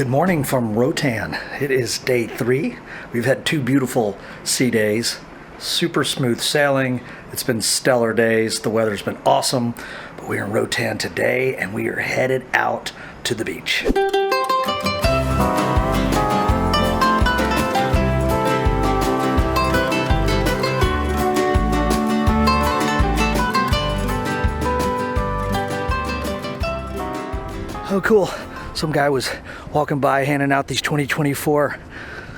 Good morning from Roatan. It is day 3. We've had 2 beautiful sea days, super smooth sailing. It's been stellar days. The weather's been awesome, but we're in Roatan today and we are headed out to the beach. Oh, cool. Some guy was walking by handing out these 2024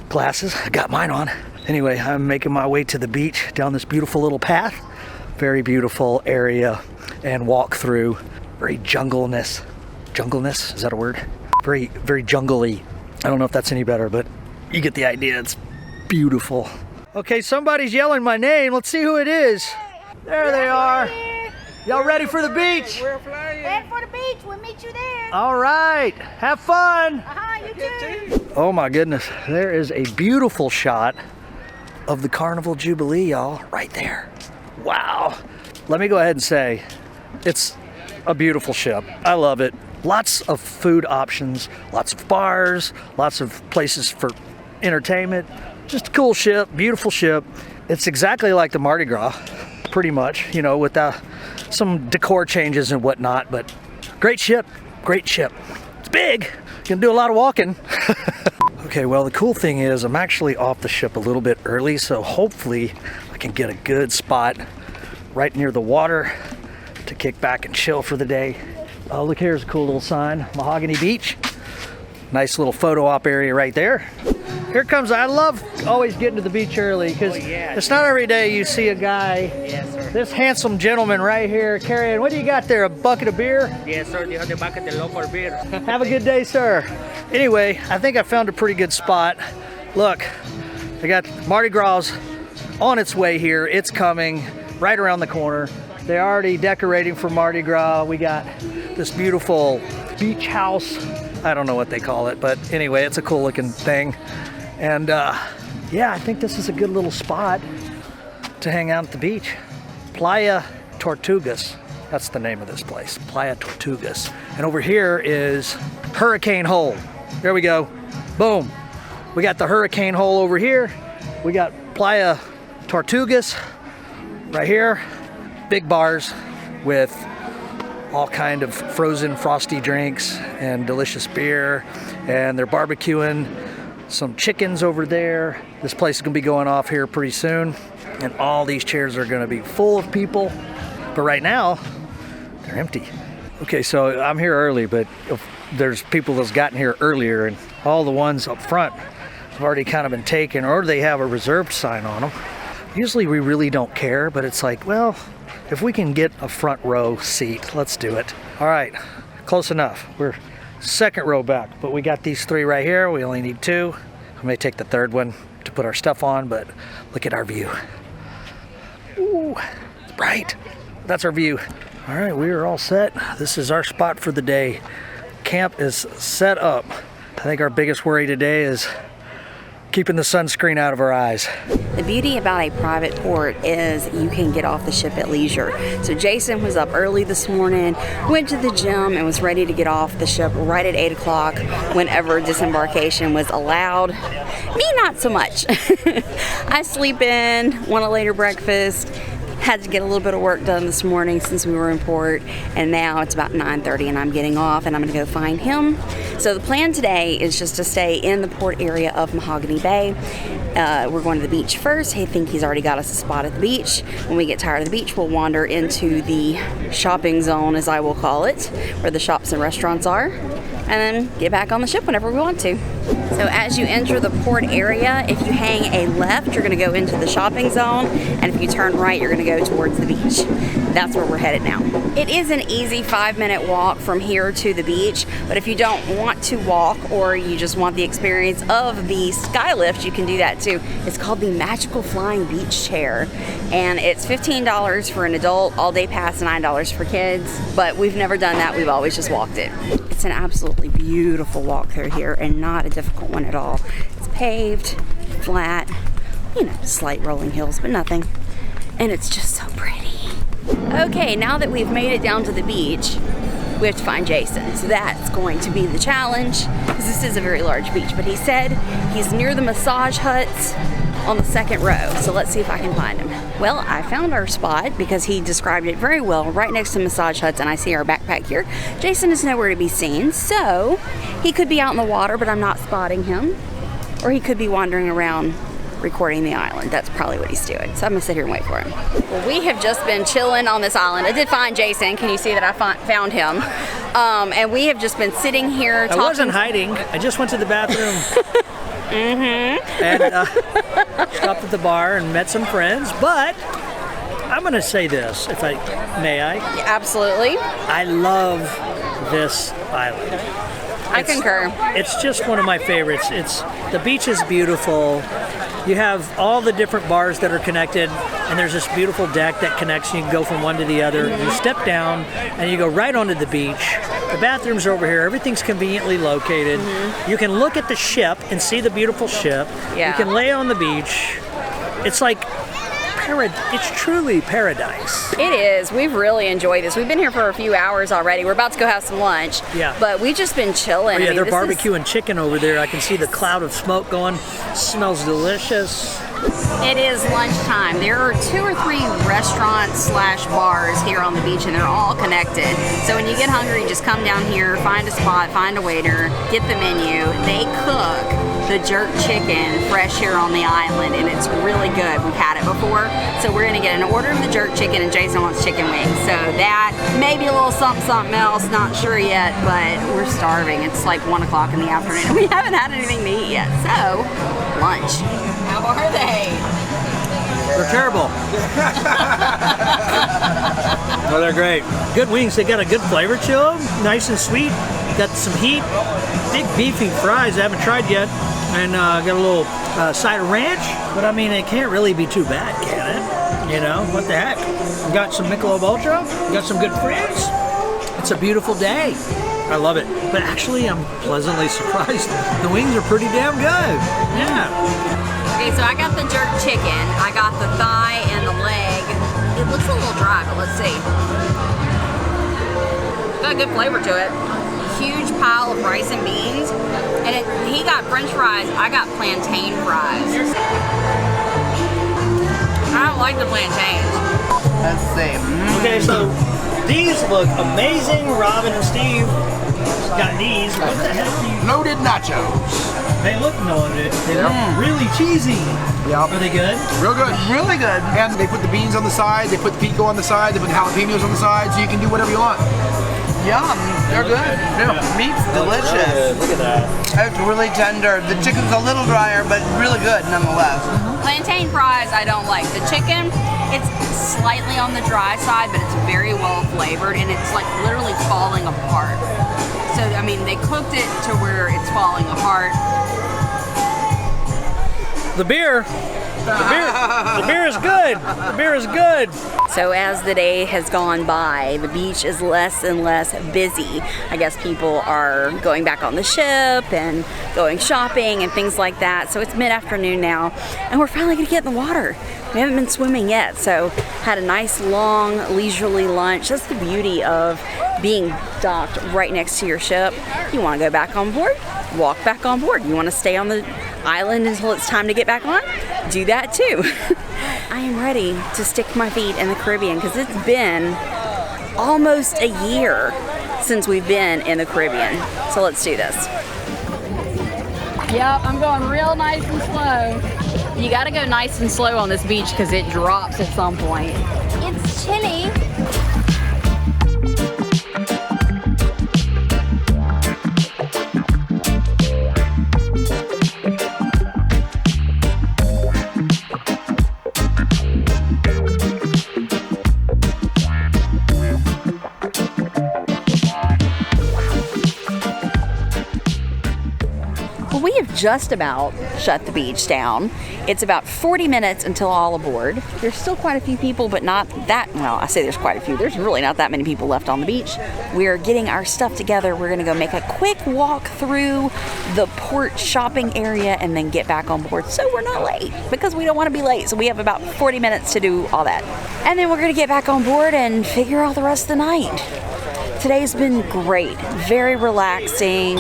glasses. I got mine on. Anyway, I'm making my way to the beach down this beautiful little path. Very beautiful area and walk through. Very jungleness. Jungleness? Is that a word? Very jungly. I don't know if that's any better, but you get the idea. It's beautiful. Okay, somebody's yelling my name. Let's see who it is. There they are. Y'all ready for the beach? We're flying. Head for the beach. We'll meet you there. All right. Have fun. You too. Oh my goodness. There is a beautiful shot of the Carnival Jubilee, y'all, right there. Wow. Let me go ahead and say, it's a beautiful ship. I love it. Lots of food options, lots of bars, lots of places for entertainment. Just a cool ship, beautiful ship. It's exactly like the Mardi Gras, pretty much, you know, with some decor changes and whatnot, but great ship, great ship. It's big, you can do a lot of walking. Okay, well, the cool thing is I'm actually off the ship a little bit early, so hopefully I can get a good spot right near the water to kick back and chill for the day. Oh, look, here's a cool little sign, Mahogany Beach. Nice little photo op area right there. Here comes, I love always getting to the beach early because it's not every day you see a guy, this handsome gentleman right here carrying, what do you got there, a bucket of beer? Yes, sir. You have the bucket of local beer. Have a good day, sir. Anyway, I think I found a pretty good spot. Look, I got Mardi Gras on its way here. It's coming right around the corner. They're already decorating for Mardi Gras. We got this beautiful beach house. I don't know what they call it, but anyway, it's a cool looking thing. And yeah, I think this is a good little spot to hang out at the beach. Playa Tortugas, that's the name of this place, Playa Tortugas. And over here is Hurricane Hole. There we go, boom. We got the Hurricane Hole over here. We got Playa Tortugas right here. Big bars with all kind of frozen frosty drinks and delicious beer, and they're barbecuing some chickens over there. This place is gonna be going off here pretty soon, and all these chairs are gonna be full of people, but right now they're empty. Okay, so I'm here early, but there's people that's gotten here earlier, and all the ones up front have already kind of been taken, or they have a reserved sign on them. Usually we really don't care, but it's like, well, if we can get a front row seat, let's do it. All right, close enough. We're second row back, but we got these 3 right here. We only need 2. I may take the 3rd one to put our stuff on, but look at our view. Ooh, it's bright. That's our view. All right, we are all set. This is our spot for the day. Camp is set up. I think our biggest worry today is keeping the sunscreen out of our eyes. The beauty about a private port is you can get off the ship at leisure. So Jason was up early this morning, went to the gym, and was ready to get off the ship right at 8 o'clock whenever disembarkation was allowed. Me, not so much. I sleep in, want a later breakfast, had to get a little bit of work done this morning since we were in port, and now it's about 9:30 and I'm getting off and I'm gonna go find him. So the plan today is just to stay in the port area of Mahogany Bay. We're going to the beach first. I think he's already got us a spot at the beach. When we get tired of the beach, we'll wander into the shopping zone, as I will call it, where the shops and restaurants are, and then get back on the ship whenever we want to. So as you enter the port area, if you hang a left, you're gonna go into the shopping zone, and if you turn right, you're gonna go towards the beach. That's where we're headed now. It is an easy 5-minute walk from here to the beach, but if you don't want to walk or you just want the experience of the sky lift, you can do that too. It's called the Magical Flying Beach Chair, and it's $15 for an adult, all-day pass $9 for kids, but we've never done that. We've always just walked it. It's an absolutely beautiful walk through here and not a difficult one at all. It's paved, flat, you know, slight rolling hills, but nothing. And it's just so pretty. Okay, now that we've made it down to the beach, we have to find Jason. So that's going to be the challenge, because this is a very large beach. But he said he's near the massage huts on the second row. So let's see if I can find him. Well, I found our spot because he described it very well, right next to massage huts, and I see our backpack here. Jason is nowhere to be seen, so he could be out in the water, but I'm not spotting him. Or he could be wandering around recording the island. That's probably what he's doing. So I'm gonna sit here and wait for him. Well, we have just been chilling on this island. I did find Jason. Can you see that I found him? And we have just been sitting here talking. I wasn't hiding. I just went to the bathroom. And stopped at the bar and met some friends. But I'm gonna say this, if I may. Absolutely. I love this island. I concur. It's just one of my favorites. The beach is beautiful. You have all the different bars that are connected, and there's this beautiful deck that connects. You can go from one to the other. You step down, and you go right onto the beach. The bathrooms are over here. Everything's conveniently located. You can look at the ship and see the beautiful ship. Yeah. You can lay on the beach. It's like it's truly paradise. It is. We've really enjoyed this. We've been here for a few hours already. We're about to go have some lunch. Yeah. But we've just been chilling. Oh, yeah, I mean, they're barbecuing chicken over there. I can see the cloud of smoke going. Smells delicious. It is lunchtime. There are 2 or 3 restaurants / bars here on the beach, and they're all connected. So when you get hungry, just come down here, find a spot, find a waiter, get the menu. They cook the jerk chicken fresh here on the island, and it's really good. We've had it before. So we're gonna get an order of the jerk chicken, and Jason wants chicken wings. So that, maybe a little something else, not sure yet, but we're starving. It's like 1 o'clock in the afternoon, and we haven't had anything to eat yet. So, lunch. How are they? They're terrible. No, they're great. Good wings. They got a good flavor to them. Nice and sweet. Got some heat. Big beefy fries I haven't tried yet. And got a little side of ranch. But I mean, it can't really be too bad, can it? You know, what the heck? We got some Michelob Ultra. We got some good friends. It's a beautiful day. I love it. But actually, I'm pleasantly surprised. The wings are pretty damn good. Yeah. Okay, so I got the jerk chicken, I got the thigh and the leg. It looks a little dry, but let's see. Got a good flavor to it. Huge pile of rice and beans. And he got french fries, I got plantain fries. I don't like the plantains. Let's see. Okay, so these look amazing. Robin and Steve got these. What the heck are you? Loaded nachos. They look loaded. They look really cheesy. Yep. Are they good? Real good. Really good. And they put the beans on the side, they put the pico on the side, they put the jalapenos on the side, so you can do whatever you want. Yum, they're good. Yeah. Meat's delicious. Look at that. It's really tender. The chicken's a little drier, but really good nonetheless. Plantain fries I don't like. The chicken, it's slightly on the dry side, but it's very well flavored, and it's like literally falling apart. So, I mean, they cooked it to where it's falling apart. The beer is good. The beer is good. So as the day has gone by, the beach is less and less busy. I guess people are going back on the ship and going shopping and things like that. So it's mid-afternoon now, and we're finally gonna get in the water. We haven't been swimming yet, so had a nice, long, leisurely lunch. That's the beauty of being docked right next to your ship. You wanna go back on board? Walk back on board. You wanna stay on the island until it's time to get back on? Do that too. I am ready to stick my feet in the Caribbean because it's been almost a year since we've been in the Caribbean. So let's do this. Yep, I'm going real nice and slow. You gotta go nice and slow on this beach because it drops at some point. It's chilly. We have just about shut the beach down. It's about 40 minutes until all aboard. There's still quite a few people, but not that, well, I say there's quite a few. There's really not that many people left on the beach. We're getting our stuff together. We're gonna go make a quick walk through the port shopping area and then get back on board so we're not late because we don't wanna be late. So we have about 40 minutes to do all that. And then we're gonna get back on board and figure out the rest of the night. Today's been great, very relaxing.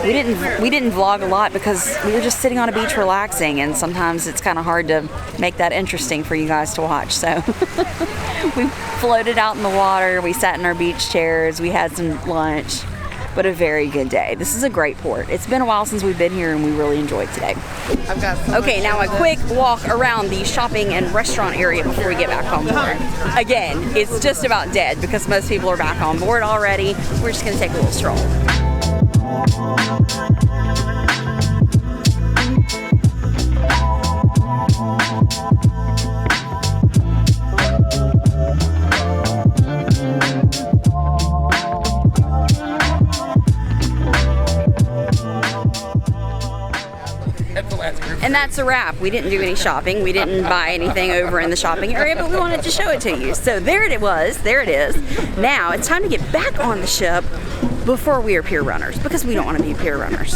We didn't vlog a lot because we were just sitting on a beach relaxing, and sometimes it's kind of hard to make that interesting for you guys to watch. So we floated out in the water, we sat in our beach chairs, we had some lunch, but a very good day. This is a great port. It's been a while since we've been here and we really enjoyed today. I've got Okay, now a quick walk around the shopping and restaurant area before we get back on board. Again, it's just about dead because most people are back on board already. We're just gonna take a little stroll. And that's a wrap. We didn't do any shopping. We didn't buy anything over in the shopping area, but we wanted to show it to you. So there it was. There it is. Now it's time to get back on the ship before we are pier runners, because we don't want to be pier runners.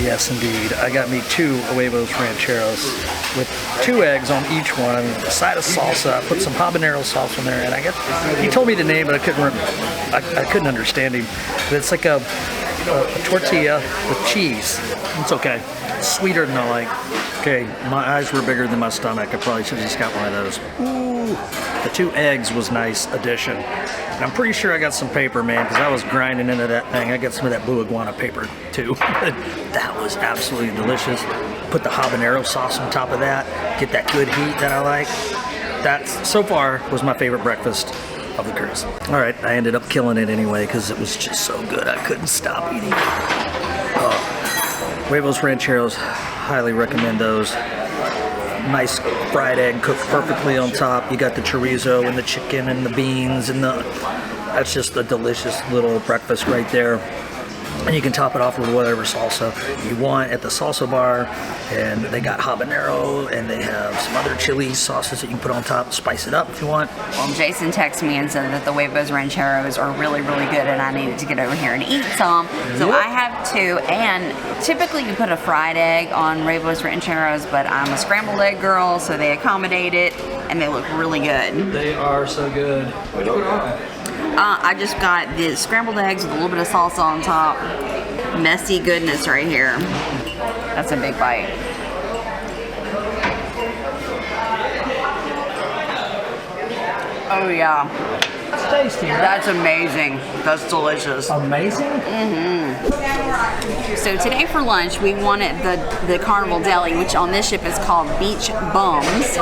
Yes, indeed. I got me 2 huevos rancheros with 2 eggs on each one, a side of salsa. I put some habanero sauce in there, and I guess he told me the name, but I couldn't understand him. But it's like a tortilla with cheese. It's okay. It's sweeter than I like. Okay, my eyes were bigger than my stomach. I probably should have just got one of those. Ooh, the 2 eggs was nice addition. And I'm pretty sure I got some paper, man, because I was grinding into that thing. I got some of that blue iguana paper too. That was absolutely delicious. Put the habanero sauce on top of that. Get that good heat that I like. That so far was my favorite breakfast of the cruise. All right, I ended up killing it anyway because it was just so good. I couldn't stop eating it. Huevos rancheros, highly recommend those. Nice fried egg cooked perfectly on top. You got the chorizo and the chicken and the beans and that's just a delicious little breakfast right there. And you can top it off with whatever salsa you want at the salsa bar. And they got habanero, and they have some other chili sauces that you can put on top, spice it up if you want. Well, Jason texted me and said that the huevos rancheros are really, really good, and I needed to get over here and eat some. So I have 2, and typically you put a fried egg on huevos rancheros, but I'm a scrambled egg girl, so they accommodate it, and they look really good. They are so good. What'd you put on? I just got the scrambled eggs with a little bit of salsa on top. Messy goodness right here. That's a big bite. Oh yeah. That's tasty, right? That's amazing. That's delicious. Amazing? So today for lunch, we wanted the Carnival Deli, which on this ship is called Beach Buns,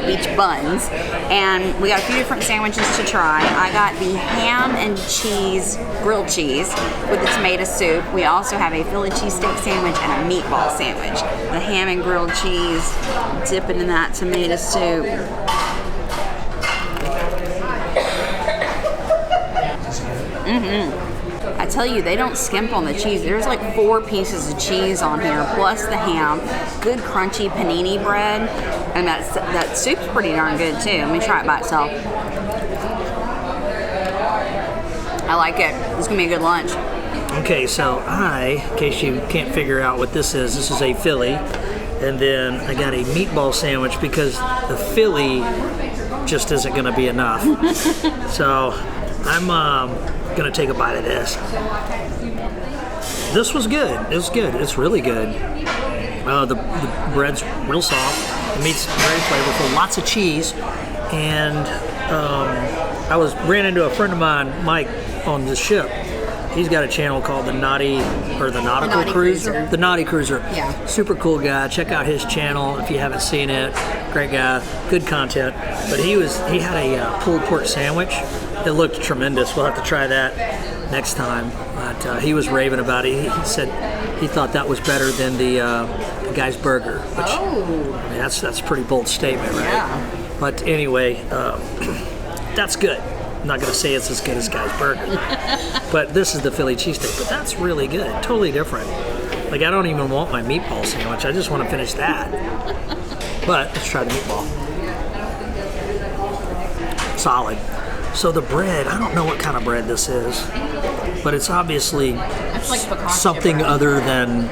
Beach Buns. And we got a few different sandwiches to try. I got the ham and cheese, grilled cheese with the tomato soup. We also have a Philly cheesesteak sandwich and a meatball sandwich. The ham and grilled cheese, dip it in that tomato soup. I tell you, they don't skimp on the cheese. There's like 4 pieces of cheese on here, plus the ham. Good crunchy panini bread, and that soup's pretty darn good too. Let me try it by itself. I like it. This is gonna be a good lunch. Okay, so in case you can't figure out what this is a Philly, and then I got a meatball sandwich because the Philly just isn't gonna be enough. So I'm gonna take a bite of this. This was good. It was good. It's really good. The bread's real soft. The meat's very flavorful. Lots of cheese. And I ran into a friend of mine, Mike, on the ship. He's got a channel called The Nautical Cruiser. The Naughty Cruiser. Yeah. Super cool guy. Check out his channel if you haven't seen it. Great guy. Good content. But he had a pulled pork sandwich. It looked tremendous. We'll have to try that next time. But he was raving about it. He said he thought that was better than the guy's burger. Which, I mean, that's a pretty bold statement, right? Yeah. But anyway, that's good. I'm not gonna say it's as good as Guy's Burger, but this is the Philly cheesesteak. But that's really good. Totally different. Like, I don't even want my meatball sandwich. I just want to finish that. But let's try the meatball. Solid. So the bread, I don't know what kind of bread this is, but it's obviously something other than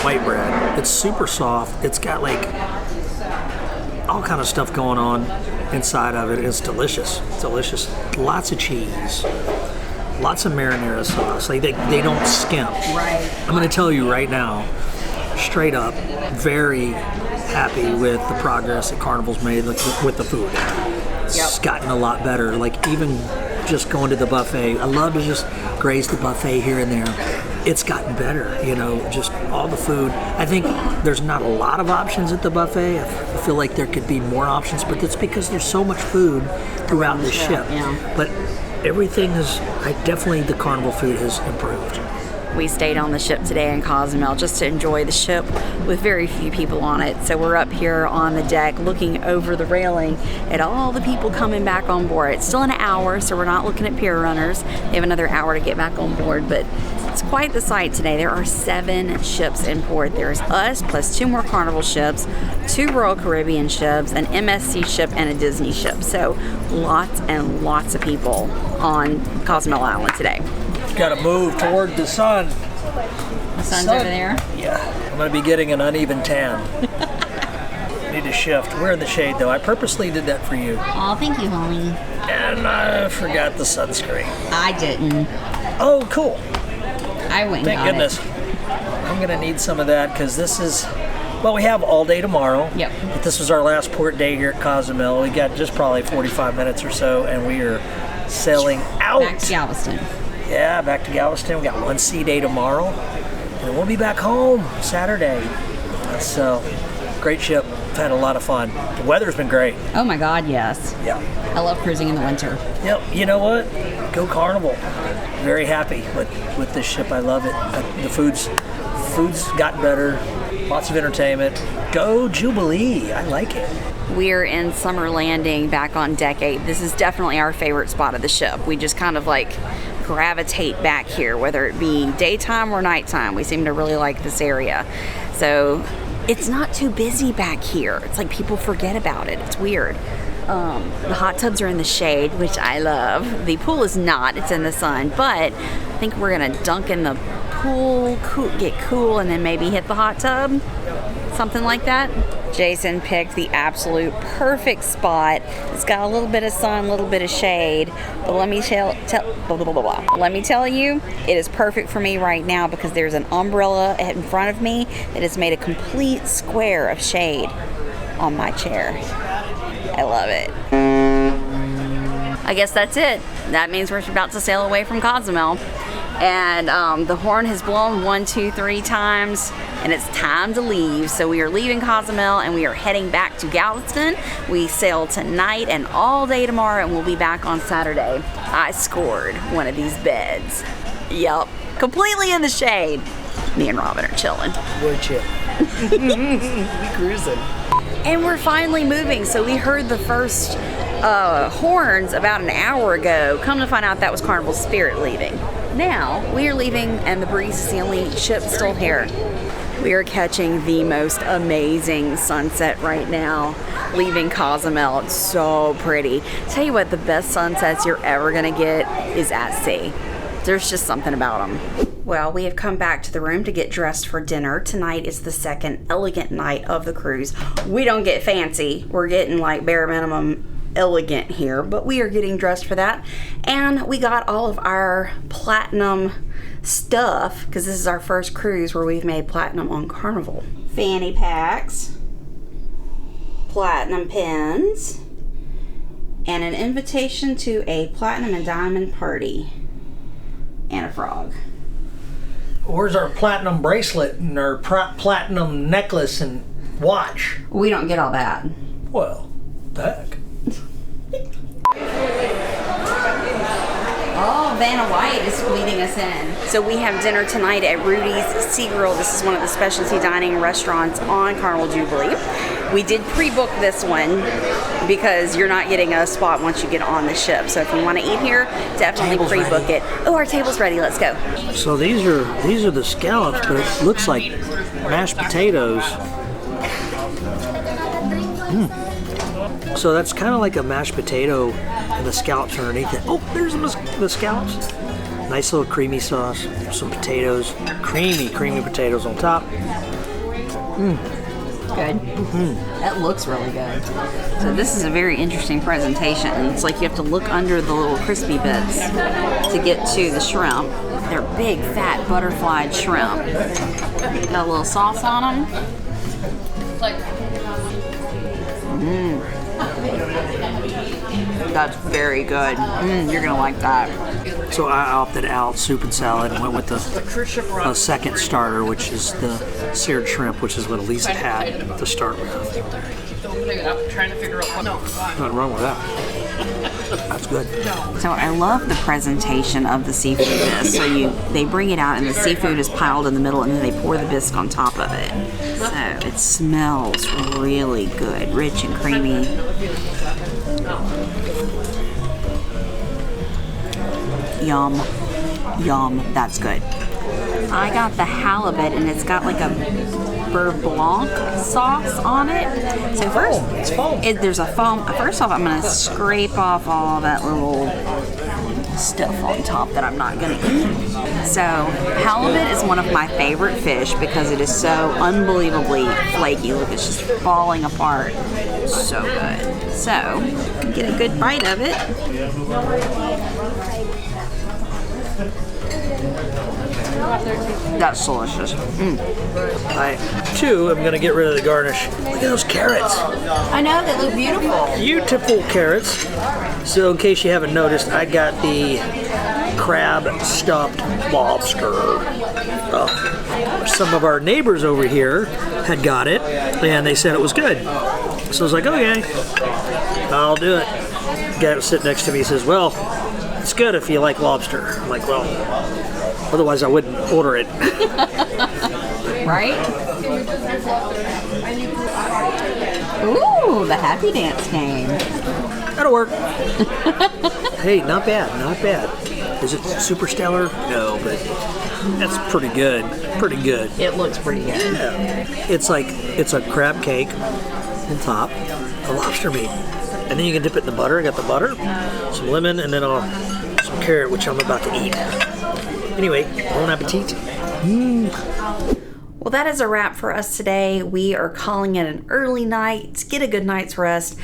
white bread. It's super soft. It's got like all kind of stuff going on inside of it. It's delicious. It's delicious. Lots of cheese. Lots of marinara sauce. Like they don't skimp. Right. I'm going to tell you right now, straight up, very happy with the progress that Carnival's made with the food. It's gotten a lot better. Like even just going to the buffet, I love to just graze the buffet here and there. It's gotten better, you know, just all the food. I think there's not a lot of options at the buffet. I feel like there could be more options, but that's because there's so much food throughout the ship. Yeah. But everything is, definitely the Carnival food has improved. We stayed on the ship today in Cozumel just to enjoy the ship with very few people on it. So we're up here on the deck looking over the railing at all the people coming back on board. It's still an hour, so we're not looking at pier runners. They have another hour to get back on board, but it's quite the sight today. There are 7 ships in port. There's us plus 2 more Carnival ships, 2 Royal Caribbean ships, an MSC ship, and a Disney ship. So lots and lots of people on Cozumel Island today. Got to move toward the sun. The sun's over there? Yeah, I'm going to be getting an uneven tan. Need to shift. We're in the shade though. I purposely did that for you. Oh, thank you, homie. And I forgot the sunscreen. I didn't. Oh, cool. I went and Thank got goodness. I'm going to need some of that because this is, well, we have all day tomorrow. Yep. But this was our last port day here at Cozumel. We got just probably 45 minutes or so, and we are sailing out. Back to Galveston. Yeah, back to Galveston. We got 1 sea day tomorrow, and we'll be back home Saturday. So, great ship. Had a lot of fun. The weather's been great. Oh my God, yes. Yeah. I love cruising in the winter. Yep. You know what? Go Carnival. Very happy with this ship. I love it. The food's gotten better. Lots of entertainment. Go Jubilee. I like it. We're in Summer Landing back on deck 8. This is definitely our favorite spot of the ship. We just kind of like gravitate back here, whether it be daytime or nighttime. We seem to really like this area. So it's not too busy back here. It's like people forget about it. It's weird. The hot tubs are in the shade, which I love. The pool is not. It's in the sun. But I think we're going to dunk in the pool, get cool, and then maybe hit the hot tub. Something like that. Jason picked the absolute perfect spot. It's got a little bit of sun, a little bit of shade. But let me tell you, it is perfect for me right now because there's an umbrella in front of me that has made a complete square of shade on my chair. I love it. I guess that's it. That means we're about to sail away from Cozumel. And the horn has blown 1, 2, 3 times, and it's time to leave. So we are leaving Cozumel and we are heading back to Galveston. We sail tonight and all day tomorrow, and we'll be back on Saturday. I scored one of these beds. Yup, completely in the shade. Me and Robin are chilling. Wood chip. We cruising. And we're finally moving. So we heard the first horns about an hour ago. Come to find out that was Carnival Spirit leaving. Now we are leaving, and the Breeze is the only ship still here. We are catching the most amazing sunset right now, leaving Cozumel. It's so pretty. Tell you what, the best sunsets you're ever gonna get is at sea. There's just something about them. Well, we have come back to the room to get dressed for dinner. Tonight is the second elegant night of the cruise. We don't get fancy. We're getting like bare minimum elegant here, but we are getting dressed for that. And we got all of our platinum stuff because this is our first cruise where we've made platinum on Carnival. Fanny packs, platinum pins, and an invitation to a platinum and diamond party, and a frog. Where's our platinum bracelet and our platinum necklace and watch? We don't get all that. Well, heck. Oh, Vanna White is leading us in. So we have dinner tonight at Rudy's Sea Grill. This is one of the specialty dining restaurants on Carnival Jubilee. We did pre-book this one because you're not getting a spot once you get on the ship. So if you want to eat here, definitely pre-book it. Oh, our table's ready. Let's go. So these are the scallops, but it looks like mashed potatoes. So that's kind of like a mashed potato, and the scallops are underneath it. Oh, there's the scallops. Nice little creamy sauce, some potatoes, creamy potatoes on top. Good. That looks really good. So this is a very interesting presentation. It's like you have to look under the little crispy bits to get to the shrimp. They're big, fat, butterflied shrimp. Got a little sauce on them. That's very good. You're gonna like that. So I opted out soup and salad and went with the second starter, which is the seared shrimp, which is what Elisa had to start with. Nothing wrong with that. That's good. So I love the presentation of the seafood bisque. So they bring it out and the seafood is piled in the middle and then they pour the bisque on top of it. So it smells really good, rich and creamy. Yum, yum, that's good. I got the halibut and it's got like a beurre blanc sauce on it. So first, there's a foam. First off, I'm gonna scrape off all that little stuff on top that I'm not gonna eat. So halibut is one of my favorite fish because it is so unbelievably flaky. Look, it's just falling apart. So good. So, get a good bite of it. That's delicious. I, too, am going to get rid of the garnish. Look at those carrots. I know, they look beautiful. Beautiful carrots. So in case you haven't noticed, I got the crab stuffed lobster. Some of our neighbors over here had got it, and they said it was good. So I was like, okay, I'll do it. The guy was sitting next to me says, well, it's good if you like lobster. I'm like, well, otherwise I wouldn't order it. Right? Ooh, the happy dance game. That'll work. Hey, not bad, not bad. Is it super stellar? No, but that's pretty good. Pretty good. It looks pretty good. Yeah. It's a crab cake on top of lobster meat. And then you can dip it in the butter. I got the butter, some lemon, and then some carrot, which I'm about to eat. Anyway, bon appetit. Well, that is a wrap for us today. We are calling it an early night. Get a good night's rest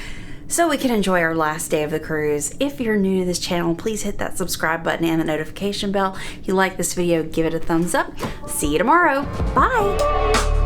so we can enjoy our last day of the cruise. If you're new to this channel, please hit that subscribe button and the notification bell. If you like this video, give it a thumbs up. See you tomorrow. Bye.